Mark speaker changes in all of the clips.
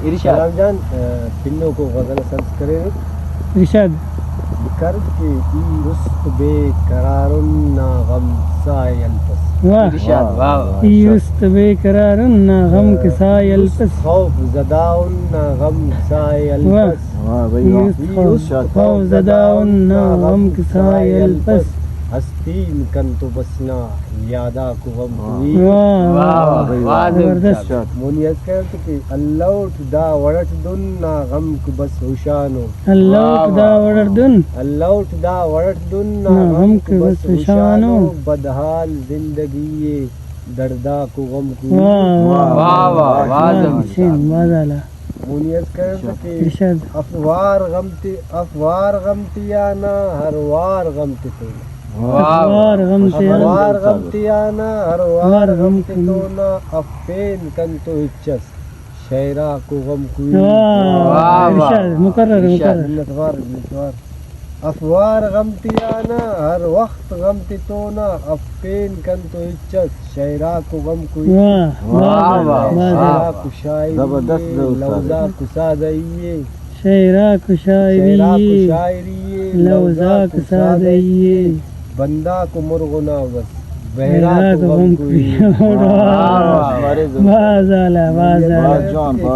Speaker 1: سلام جان پنوں کو غزل سنس کرے
Speaker 2: ارشاد
Speaker 1: کر کے ای رست بے قرار نا غم سائے الپس
Speaker 2: واہ یست بے قرار نا غم کے سائے الپس
Speaker 1: خوف زدہ نا غم سائے الپس
Speaker 2: یست خوف زدہ نا غم کے سائے الپس
Speaker 1: ہستین کن تو بسنا یادا کو غم کوئی
Speaker 2: زبردست
Speaker 1: مونیت کرتے کہ اللہ دا وڑٹ دن نا غم کو بس ہوشانو
Speaker 2: اللہ دا وردن
Speaker 1: اللہ دا وڑٹ دن نا غم کو بس ہوشانو بدحال زندگی دردا کو غم کوئی مونیت کرتے کہ
Speaker 2: ارشاد
Speaker 1: افوار غمتیانا ہر وار غمتی تو
Speaker 2: افوار
Speaker 1: افوار غمتیانا ہر وار غمتی تو نا افین کن تو اچس شیرہ کو غم کوئی
Speaker 2: ارشاد مقرر
Speaker 1: افوار غمتیانا ہر وقت غمتی تو نا افین کن تو اچس شیرہ کو غم کوئی شیرہ کو شاعری لوزہ کو سادئیے
Speaker 2: شیرہ کو شاعری لوزہ کو سادئیے
Speaker 1: بندہ کو مرغنا بس بہرا کو غم کوئی
Speaker 2: بازالا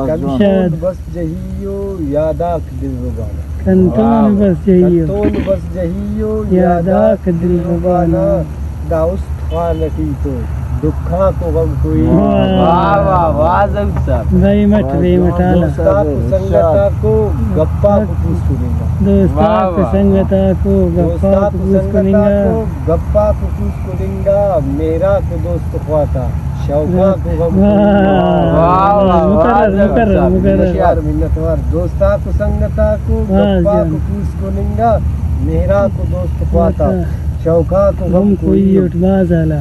Speaker 1: کنتون بس جہیو یاداک دل ربانا
Speaker 2: کنتون بس جہیو
Speaker 1: کنتون بس جہیو
Speaker 2: یاداک دل ربانا
Speaker 1: دا است خانتی تو دکھاں کو غم کوئی
Speaker 2: بھائی مٹ آلہ
Speaker 1: دوستا کو سنگتا کو گپا کو پوس کریں گا
Speaker 2: دوستا کو سنگتا کو گپا کو پوس کریں گا
Speaker 1: گپا کو پوس کریں گا میرا کو دوست خواتا شوقا کو غم
Speaker 2: مقرر
Speaker 1: منتوار دوستا کو سنگتا کو گپا کو پوس کریں گا میرا کو دوست خواتا شوقا کو غم کوئی
Speaker 2: اٹھ بازالا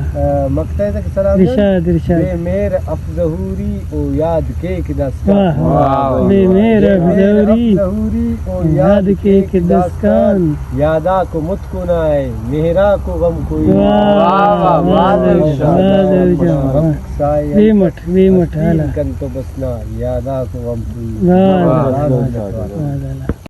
Speaker 1: مقطع تک سلام
Speaker 2: ارشاد
Speaker 1: بے
Speaker 2: ارشاد
Speaker 1: میر افظہوری او یاد کے
Speaker 2: واہ بے میر افظہوری
Speaker 1: او
Speaker 2: یاد کے دستان
Speaker 1: یادا کو مت کو نائے مہرا کو غم کوئی
Speaker 2: بے مٹ آلہ
Speaker 1: کن تو بسنا یادا کو غم کوئی